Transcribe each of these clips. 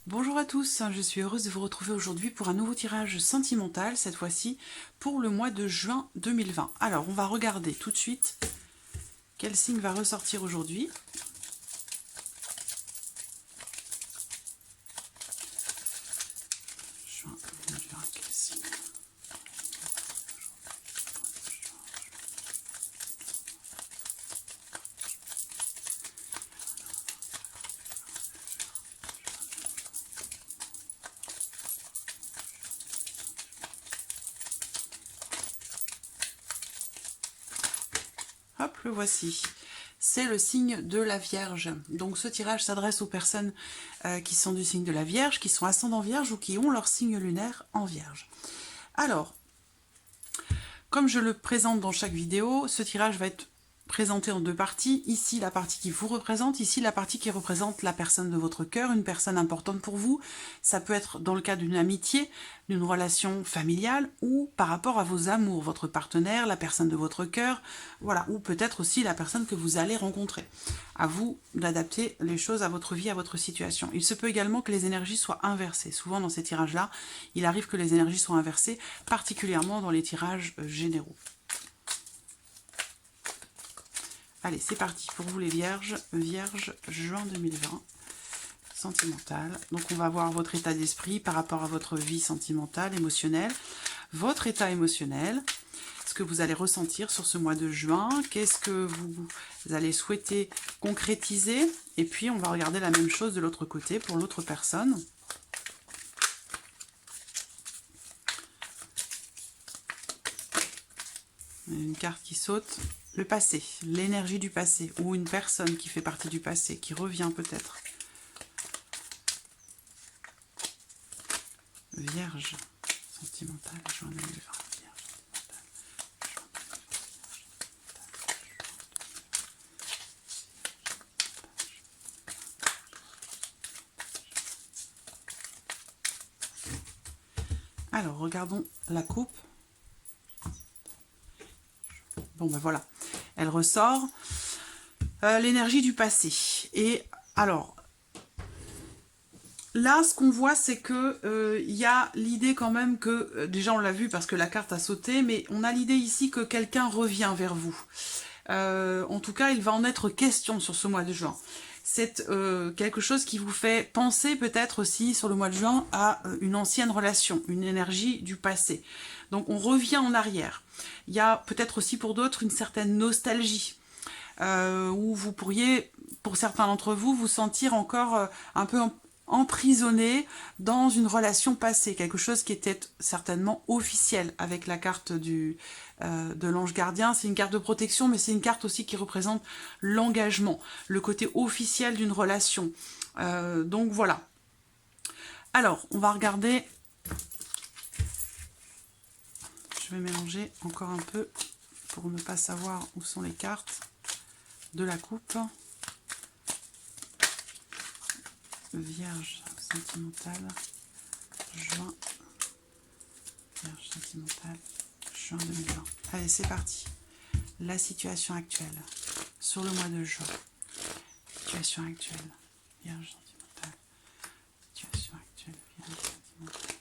Bonjour à tous, je suis heureuse de vous retrouver aujourd'hui pour un nouveau tirage sentimental, cette fois-ci pour le mois de juin 2020. Alors, on va regarder tout de suite quel signe va ressortir aujourd'hui. Juin 2020, quel signe? Hop, le voici. C'est le signe de la Vierge. Donc ce tirage s'adresse aux personnes qui sont du signe de la Vierge, qui sont ascendant Vierge ou qui ont leur signe lunaire en Vierge. Alors, comme je le présente dans chaque vidéo, ce tirage va être présenté en deux parties. Ici, la partie qui vous représente, ici, la partie qui représente la personne de votre cœur, une personne importante pour vous. Ça peut être dans le cas d'une amitié, d'une relation familiale ou par rapport à vos amours, votre partenaire, la personne de votre cœur, voilà, ou peut-être aussi la personne que vous allez rencontrer. À vous d'adapter les choses à votre vie, à votre situation. Il se peut également que les énergies soient inversées. Souvent dans ces tirages-là, il arrive que les énergies soient inversées, particulièrement dans les tirages généraux. Allez, c'est parti pour vous les Vierges. Vierge, juin 2020, sentimentale. Donc on va voir votre état d'esprit par rapport à votre vie sentimentale, émotionnelle, votre état émotionnel, ce que vous allez ressentir sur ce mois de juin, qu'est-ce que vous allez souhaiter concrétiser, et puis on va regarder la même chose de l'autre côté pour l'autre personne. Une carte qui saute, le passé, l'énergie du passé, ou une personne qui fait partie du passé, qui revient peut-être. Vierge, sentimentale, juin 2020. Vierge, sentimentale, juin 2020. Alors, regardons la coupe. Bon, ben voilà, elle ressort. L'énergie du passé. Et alors, là, ce qu'on voit, c'est que y a l'idée quand même que, déjà on l'a vu parce que la carte a sauté, mais on a l'idée ici que quelqu'un revient vers vous. En tout cas, il va en être question sur ce mois de juin. C'est quelque chose qui vous fait penser peut-être aussi sur le mois de juin à une ancienne relation, une énergie du passé. Donc on revient en arrière. Il y a peut-être aussi pour d'autres une certaine nostalgie. Où vous pourriez, pour certains d'entre vous, vous sentir encore un peu emprisonné dans une relation passée, quelque chose qui était certainement officiel avec la carte de l'ange gardien. C'est une carte de protection, mais c'est une carte aussi qui représente l'engagement, le côté officiel d'une relation. Donc voilà. Alors, on va regarder. Je vais mélanger encore un peu pour ne pas savoir où sont les cartes de la coupe. Vierge sentimentale, juin. Vierge sentimentale, juin 2020. Allez, c'est parti. La situation actuelle sur le mois de juin. Situation actuelle, Vierge sentimentale. Situation actuelle, Vierge sentimentale.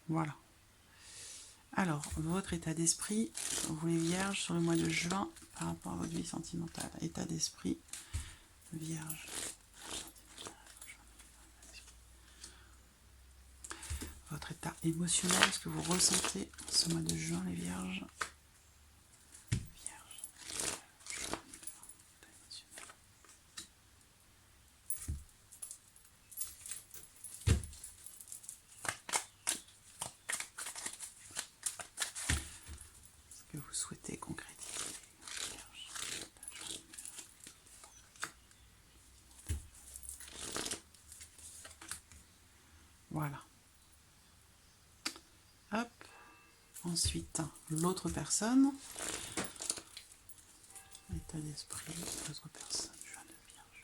Voilà. Alors, votre état d'esprit, vous les Vierges, sur le mois de juin, par rapport à votre vie sentimentale. État d'esprit, Vierge. Votre état émotionnel, ce que vous ressentez ce mois de juin, les Vierges. Vierge. Ce que vous souhaitez concrétiser, Vierge. Voilà. Hop. Ensuite, l'autre personne. État d'esprit, l'autre personne. Juin de Vierge.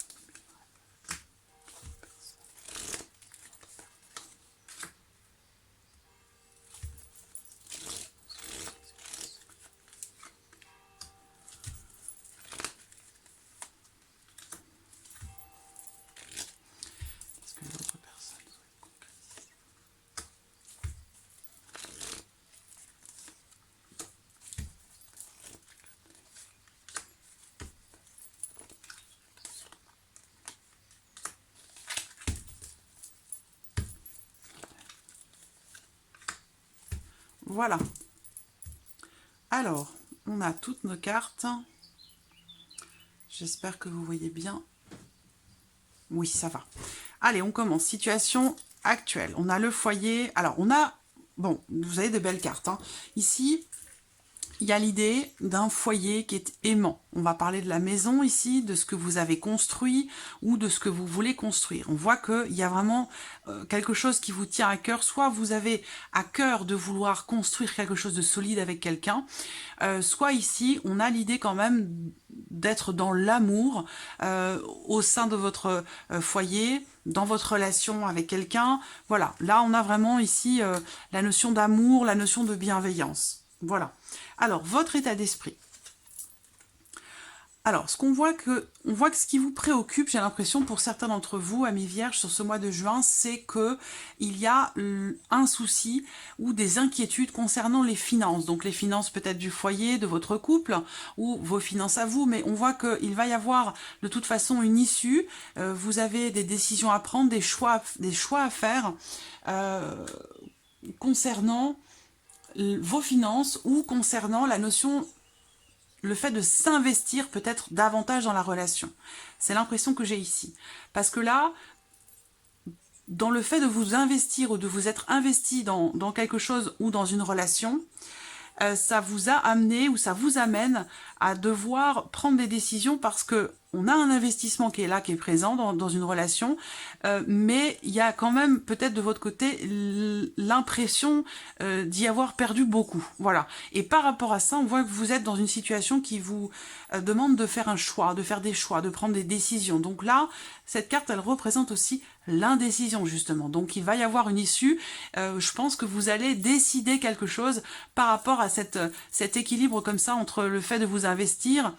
Voilà. Alors, on a toutes nos cartes. J'espère que vous voyez bien. Oui, ça va. Allez, on commence. Situation actuelle. On a le foyer. Alors, on a... Bon, vous avez de belles cartes. Hein. Ici, il y a l'idée d'un foyer qui est aimant. On va parler de la maison ici, de ce que vous avez construit ou de ce que vous voulez construire. On voit qu'il y a vraiment quelque chose qui vous tient à cœur. Soit vous avez à cœur de vouloir construire quelque chose de solide avec quelqu'un, soit ici, on a l'idée quand même d'être dans l'amour au sein de votre foyer, dans votre relation avec quelqu'un. Voilà, là on a vraiment ici la notion d'amour, la notion de bienveillance. Voilà. Alors, votre état d'esprit. Alors, on voit que ce qui vous préoccupe, j'ai l'impression pour certains d'entre vous, amis vierges, sur ce mois de juin, c'est que il y a un souci ou des inquiétudes concernant les finances. Donc, les finances peut-être du foyer, de votre couple, ou vos finances à vous, mais on voit qu'il va y avoir de toute façon une issue. Vous avez des décisions à prendre, des choix à faire concernant vos finances ou concernant la notion, le fait de s'investir peut-être davantage dans la relation. C'est l'impression que j'ai ici. Parce que là, dans le fait de vous investir ou de vous être investi dans quelque chose ou dans une relation, ça vous a amené ou ça vous amène à devoir prendre des décisions parce que on a un investissement qui est là, qui est présent dans une relation, mais il y a quand même peut-être de votre côté l'impression d'y avoir perdu beaucoup. Voilà. Et par rapport à ça, on voit que vous êtes dans une situation qui vous demande de faire un choix, de faire des choix, de prendre des décisions. Donc là, cette carte, elle représente aussi l'indécision, justement. Donc il va y avoir une issue. Je pense que vous allez décider quelque chose par rapport à cet équilibre comme ça entre le fait de vous investir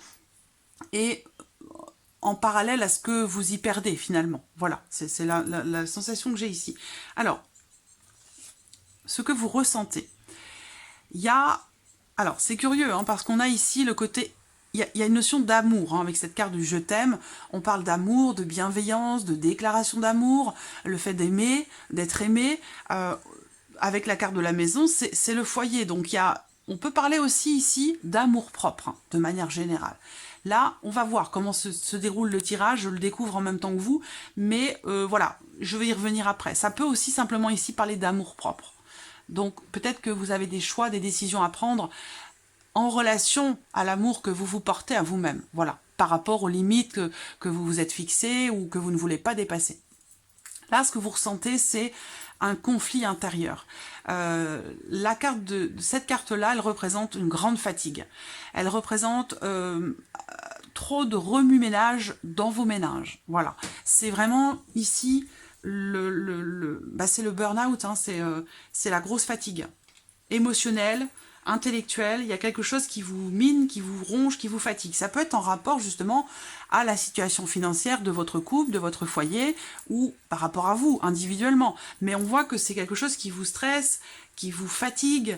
et en parallèle à ce que vous y perdez finalement. Voilà, c'est la sensation que j'ai ici. Alors, ce que vous ressentez. Il y a... Alors, c'est curieux, hein, parce qu'on a ici le côté... Il y a une notion d'amour, hein, avec cette carte du « je t'aime ». On parle d'amour, de bienveillance, de déclaration d'amour, le fait d'aimer, d'être aimé. Avec la carte de la maison, c'est le foyer. Donc, on peut parler aussi ici d'amour-propre, hein, de manière générale. Là, on va voir comment se déroule le tirage, je le découvre en même temps que vous, mais voilà, je vais y revenir après. Ça peut aussi simplement ici parler d'amour-propre. Donc peut-être que vous avez des choix, des décisions à prendre en relation à l'amour que vous vous portez à vous-même, voilà, par rapport aux limites que vous vous êtes fixées ou que vous ne voulez pas dépasser. Là, ce que vous ressentez, c'est un conflit intérieur. La carte cette carte-là, elle représente une grande fatigue. Elle représente trop de remue-ménage dans vos ménages. Voilà. C'est vraiment ici c'est le burn-out, hein, c'est la grosse fatigue émotionnelle, intellectuelle. Il y a quelque chose qui vous mine, qui vous ronge, qui vous fatigue. Ça peut être en rapport justement à la situation financière de votre couple, de votre foyer, ou par rapport à vous, individuellement. Mais on voit que c'est quelque chose qui vous stresse, qui vous fatigue,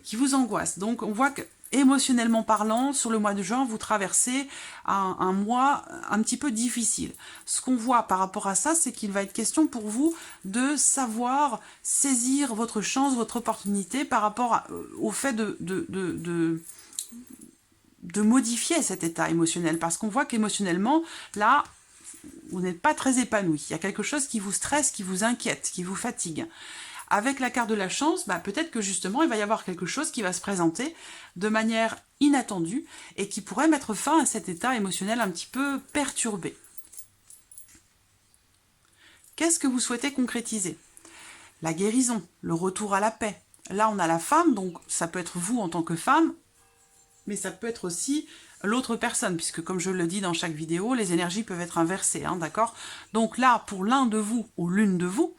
qui vous angoisse. Donc on voit que, émotionnellement parlant, sur le mois de juin, vous traversez un mois un petit peu difficile. Ce qu'on voit par rapport à ça, c'est qu'il va être question pour vous de savoir saisir votre chance, votre opportunité par rapport au fait de modifier cet état émotionnel. Parce qu'on voit qu'émotionnellement, là, vous n'êtes pas très épanoui. Il y a quelque chose qui vous stresse, qui vous inquiète, qui vous fatigue. Avec la carte de la chance, peut-être que justement, il va y avoir quelque chose qui va se présenter de manière inattendue et qui pourrait mettre fin à cet état émotionnel un petit peu perturbé. Qu'est-ce que vous souhaitez concrétiser? La guérison, le retour à la paix. Là, on a la femme, donc ça peut être vous en tant que femme, mais ça peut être aussi l'autre personne, puisque comme je le dis dans chaque vidéo, les énergies peuvent être inversées, hein, d'accord? Donc là, pour l'un de vous ou l'une de vous,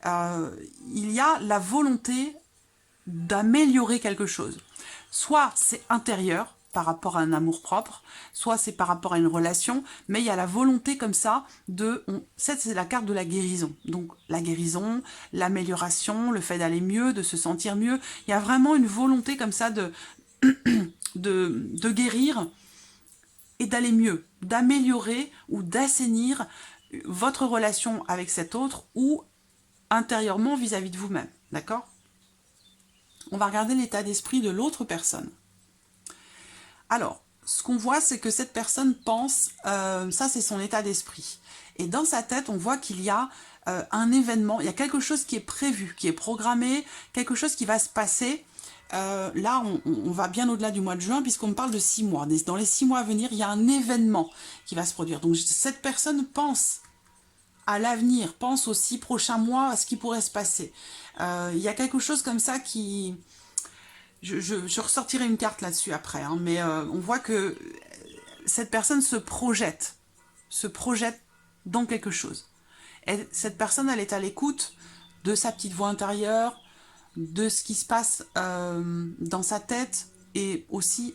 il y a la volonté d'améliorer quelque chose. Soit c'est intérieur, par rapport à un amour-propre, soit c'est par rapport à une relation, mais il y a la volonté comme ça c'est la carte de la guérison. Donc la guérison, l'amélioration, le fait d'aller mieux, de se sentir mieux. Il y a vraiment une volonté comme ça de guérir et d'aller mieux, d'améliorer ou d'assainir votre relation avec cet autre ou intérieurement vis-à-vis de vous-même, d'accord? on va regarder l'état d'esprit de l'autre personne. Alors, ce qu'on voit, c'est que cette personne pense, ça c'est son état d'esprit. Et dans sa tête, on voit qu'il y a un événement, il y a quelque chose qui est prévu, qui est programmé, quelque chose qui va se passer. Là, on va bien au-delà du mois de juin, puisqu'on parle de 6 mois. Dans les 6 mois à venir, il y a un événement qui va se produire. Donc, cette personne pense à l'avenir, pense aux 6 prochains mois, à ce qui pourrait se passer. Il y a quelque chose comme ça qui... Je ressortirai une carte là-dessus après, hein, mais on voit que cette personne se projette dans quelque chose. Et cette personne, elle est à l'écoute de sa petite voix intérieure, de ce qui se passe dans sa tête et aussi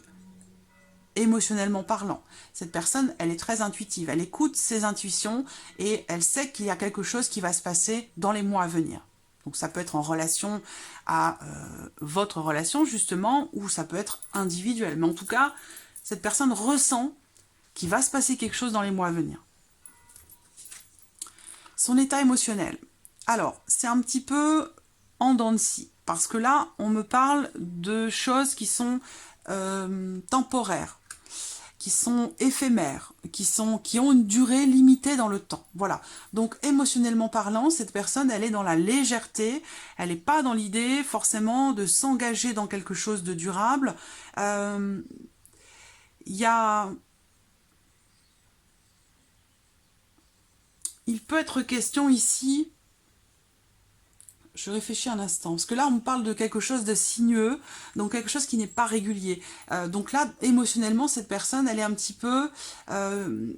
émotionnellement parlant. Cette personne, elle est très intuitive, elle écoute ses intuitions et elle sait qu'il y a quelque chose qui va se passer dans les mois à venir. Donc ça peut être en relation à votre relation justement, ou ça peut être individuel. Mais en tout cas, cette personne ressent qu'il va se passer quelque chose dans les mois à venir. Son état émotionnel. Alors, c'est un petit peu en dents de scie, parce que là, on me parle de choses qui sont temporaires, qui sont éphémères, qui ont une durée limitée dans le temps. Voilà. Donc, émotionnellement parlant, cette personne, elle est dans la légèreté, elle n'est pas dans l'idée forcément de s'engager dans quelque chose de durable. Il peut être question ici, je réfléchis un instant, parce que là on me parle de quelque chose de sinueux, donc quelque chose qui n'est pas régulier. Donc là, émotionnellement, cette personne, elle est un petit peu... je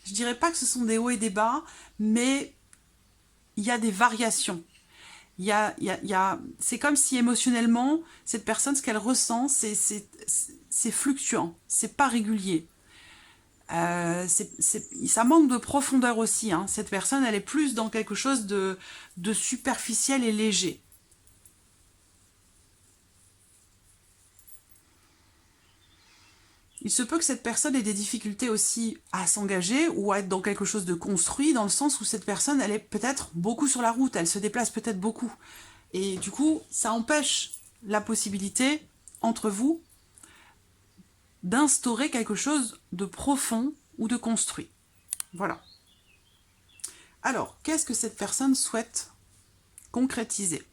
dirais pas que ce sont des hauts et des bas, mais il y a des variations. C'est comme si émotionnellement, cette personne, ce qu'elle ressent, c'est fluctuant, c'est pas régulier. Ça manque de profondeur aussi, hein. Cette personne, elle est plus dans quelque chose de superficiel et léger. Il se peut que cette personne ait des difficultés aussi à s'engager ou à être dans quelque chose de construit, dans le sens où cette personne, elle est peut-être beaucoup sur la route, elle se déplace peut-être beaucoup. Et du coup, ça empêche la possibilité, entre vous, d'instaurer quelque chose de profond ou de construit. Voilà. Alors, qu'est-ce que cette personne souhaite concrétiser?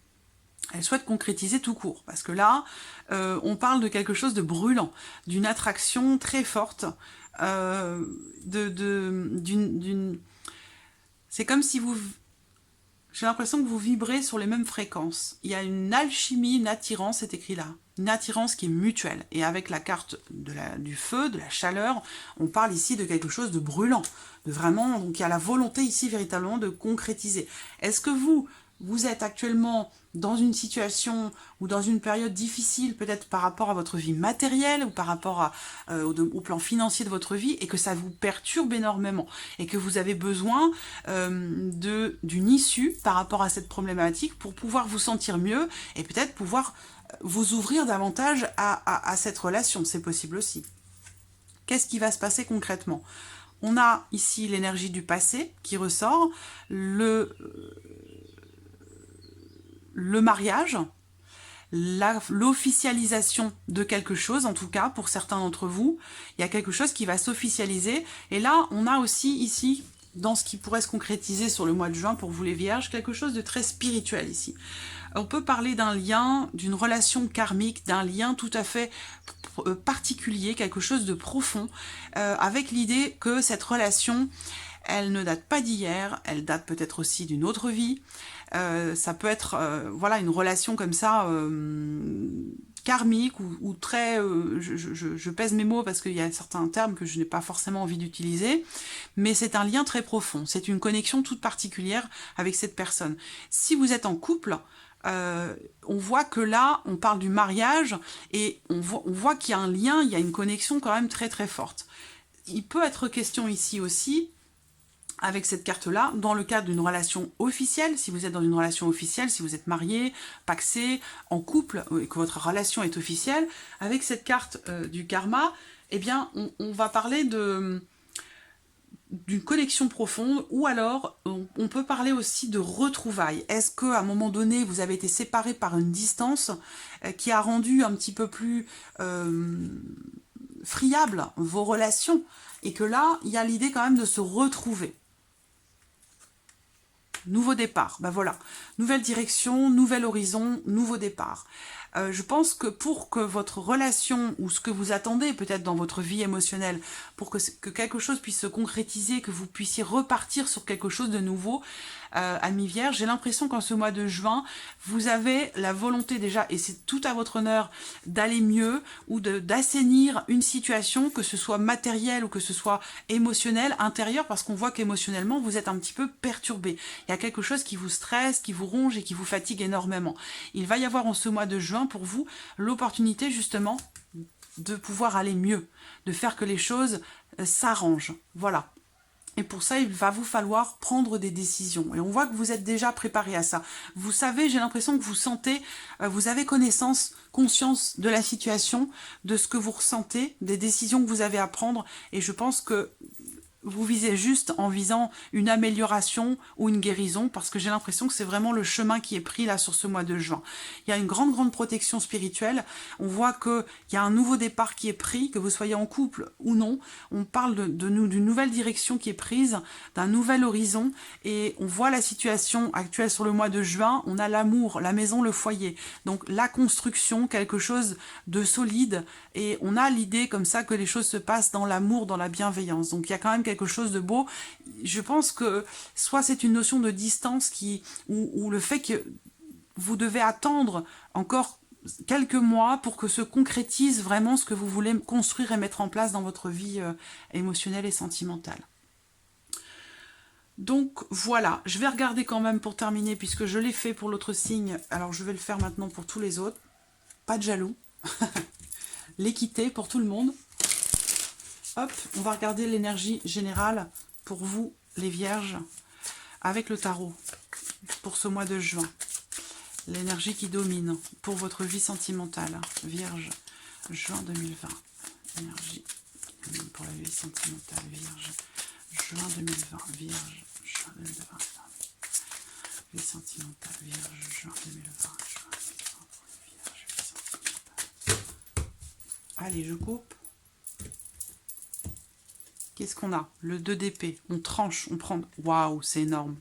Elle souhaite concrétiser tout court, parce que là, on parle de quelque chose de brûlant, d'une attraction très forte, c'est comme si vous... J'ai l'impression que vous vibrez sur les mêmes fréquences. Il y a une alchimie, une attirance, c'est écrit là. Une attirance qui est mutuelle. Et avec la carte du feu, de la chaleur, on parle ici de quelque chose de brûlant. De vraiment, donc il y a la volonté ici véritablement de concrétiser. Est-ce que vous êtes actuellement dans une situation ou dans une période difficile, peut-être par rapport à votre vie matérielle ou par rapport au plan financier de votre vie, et que ça vous perturbe énormément et que vous avez besoin d'une issue par rapport à cette problématique pour pouvoir vous sentir mieux et peut-être pouvoir vous ouvrir davantage à cette relation, c'est possible aussi. Qu'est-ce qui va se passer concrètement? On a ici l'énergie du passé qui ressort, le mariage, l'officialisation de quelque chose, en tout cas pour certains d'entre vous, il y a quelque chose qui va s'officialiser. Et là, on a aussi ici, dans ce qui pourrait se concrétiser sur le mois de juin pour vous les vierges, quelque chose de très spirituel ici. On peut parler d'un lien, d'une relation karmique, d'un lien tout à fait particulier, quelque chose de profond, avec l'idée que cette relation, elle ne date pas d'hier, elle date peut-être aussi d'une autre vie. Ça peut être voilà, une relation comme ça karmique ou très... je pèse mes mots parce qu'il y a certains termes que je n'ai pas forcément envie d'utiliser, mais c'est un lien très profond, c'est une connexion toute particulière avec cette personne. Si vous êtes en couple, on voit que là, on parle du mariage et on voit qu'il y a un lien, il y a une connexion quand même très très forte. Il peut être question ici aussi, avec cette carte-là, dans le cadre d'une relation officielle, si vous êtes dans une relation officielle, si vous êtes marié, pacsé, en couple, et que votre relation est officielle, avec cette carte du karma, eh bien, on va parler d'une connexion profonde, ou alors on peut parler aussi de retrouvailles. Est-ce qu'à un moment donné, vous avez été séparés par une distance qui a rendu un petit peu plus friable vos relations, et que là, il y a l'idée quand même de se retrouver. Nouveau départ, ben voilà, nouvelle direction, nouvel horizon, nouveau départ. Je pense que pour que votre relation, ou ce que vous attendez peut-être dans votre vie émotionnelle, pour que quelque chose puisse se concrétiser, que vous puissiez repartir sur quelque chose de nouveau, Amis Vierge, j'ai l'impression qu'en ce mois de juin, vous avez la volonté déjà, et c'est tout à votre honneur, d'aller mieux, ou d'assainir une situation, que ce soit matérielle ou que ce soit émotionnelle, intérieure, parce qu'on voit qu'émotionnellement, vous êtes un petit peu perturbé. Il y a quelque chose qui vous stresse, qui vous ronge et qui vous fatigue énormément. Il va y avoir en ce mois de juin, pour vous, l'opportunité justement de pouvoir aller mieux, de faire que les choses s'arrangent. Voilà. Et pour ça, il va vous falloir prendre des décisions. Et on voit que vous êtes déjà préparé à ça. Vous savez, j'ai l'impression que vous sentez, vous avez connaissance, conscience de la situation, de ce que vous ressentez, des décisions que vous avez à prendre. Et je pense que vous visez juste en visant une amélioration ou une guérison, parce que j'ai l'impression que c'est vraiment le chemin qui est pris là sur ce mois de juin. Il y a une grande protection spirituelle. On voit qu'il y a un nouveau départ qui est pris, que vous soyez en couple ou non. On parle d'une nouvelle direction qui est prise, d'un nouvel horizon, et on voit la situation actuelle sur le mois de juin. On a l'amour, la maison, le foyer. Donc la construction, quelque chose de solide, et on a l'idée comme ça que les choses se passent dans l'amour, dans la bienveillance. Donc il y a quand même quelque chose de beau. Je pense que soit c'est une notion de distance ou le fait que vous devez attendre encore quelques mois pour que se concrétise vraiment ce que vous voulez construire et mettre en place dans votre vie émotionnelle et sentimentale. Donc voilà, je vais regarder quand même pour terminer, puisque je l'ai fait pour l'autre signe, alors je vais le faire maintenant pour tous les autres. Pas de jaloux. L'équité pour tout le monde. Hop, on va regarder l'énergie générale pour vous, les Vierges, avec le tarot, pour ce mois de juin. L'énergie qui domine pour votre vie sentimentale. Vierge, juin 2020. Énergie qui domine pour la vie sentimentale. Vierge, juin 2020. Vierge, juin 2020. Vie sentimentale. Vierge, juin 2020. Juin 2020 pour les Vierges, vie sentimentale. Allez, je coupe. Qu'est-ce qu'on a? Le 2 d'épée. On tranche, on prend... Waouh, c'est énorme.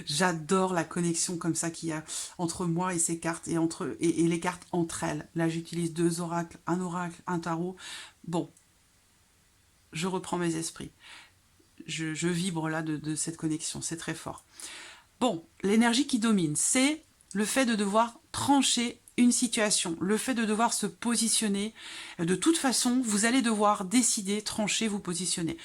J'adore la connexion comme ça qu'il y a entre moi et ces cartes, et les cartes entre elles. Là, j'utilise 2 oracles, un tarot. Bon, je reprends mes esprits. Je vibre là de cette connexion, c'est très fort. Bon, l'énergie qui domine, c'est le fait de devoir trancher une situation, le fait de devoir se positionner. De toute façon, vous allez devoir décider, trancher, vous positionner.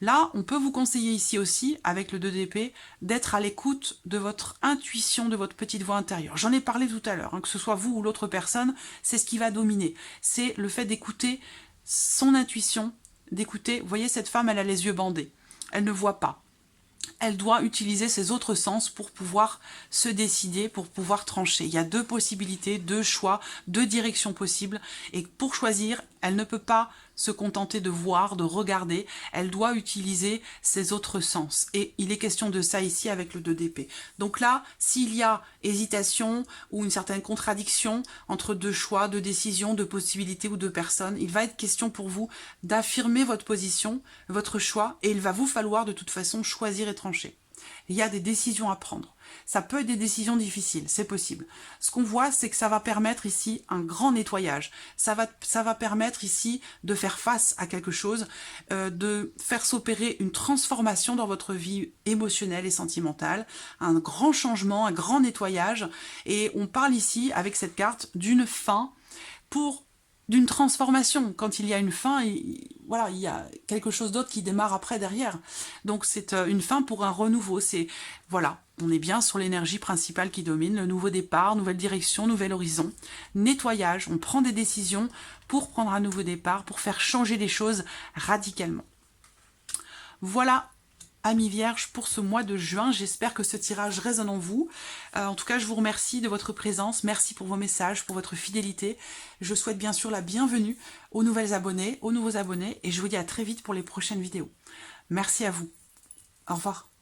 Là, on peut vous conseiller ici aussi, avec le 2 d'épée, d'être à l'écoute de votre intuition, de votre petite voix intérieure. J'en ai parlé tout à l'heure, hein, que ce soit vous ou l'autre personne, c'est ce qui va dominer. C'est le fait d'écouter son intuition, d'écouter... Vous voyez, cette femme, elle a les yeux bandés. Elle ne voit pas. Elle doit utiliser ses autres sens pour pouvoir se décider, pour pouvoir trancher. Il y a 2 possibilités, 2 choix, 2 directions possibles. Et pour choisir, elle ne peut pas se contenter de voir, de regarder. Elle doit utiliser ses autres sens. Et il est question de ça ici avec le 2 d'épée. Donc là, s'il y a hésitation ou une certaine contradiction entre 2 choix, 2 décisions, 2 possibilités ou 2 personnes, il va être question pour vous d'affirmer votre position, votre choix, et il va vous falloir de toute façon choisir et trancher. Il y a des décisions à prendre. Ça peut être des décisions difficiles, c'est possible. Ce qu'on voit, c'est que ça va permettre ici un grand nettoyage. Ça va permettre ici de faire face à quelque chose, de faire s'opérer une transformation dans votre vie émotionnelle et sentimentale, un grand changement, un grand nettoyage. Et on parle ici, avec cette carte, d'une fin d'une transformation. Quand il y a une fin, voilà, il y a quelque chose d'autre qui démarre après derrière. Donc c'est une fin pour un renouveau. C'est voilà, on est bien sur l'énergie principale qui domine, le nouveau départ, nouvelle direction, nouvel horizon, nettoyage. On prend des décisions pour prendre un nouveau départ, pour faire changer les choses radicalement. Voilà amis vierges pour ce mois de juin. J'espère que ce tirage résonne en vous. En tout cas, je vous remercie de votre présence. Merci pour vos messages, pour votre fidélité. Je souhaite bien sûr la bienvenue aux nouveaux abonnés, et je vous dis à très vite pour les prochaines vidéos. Merci à vous. Au revoir.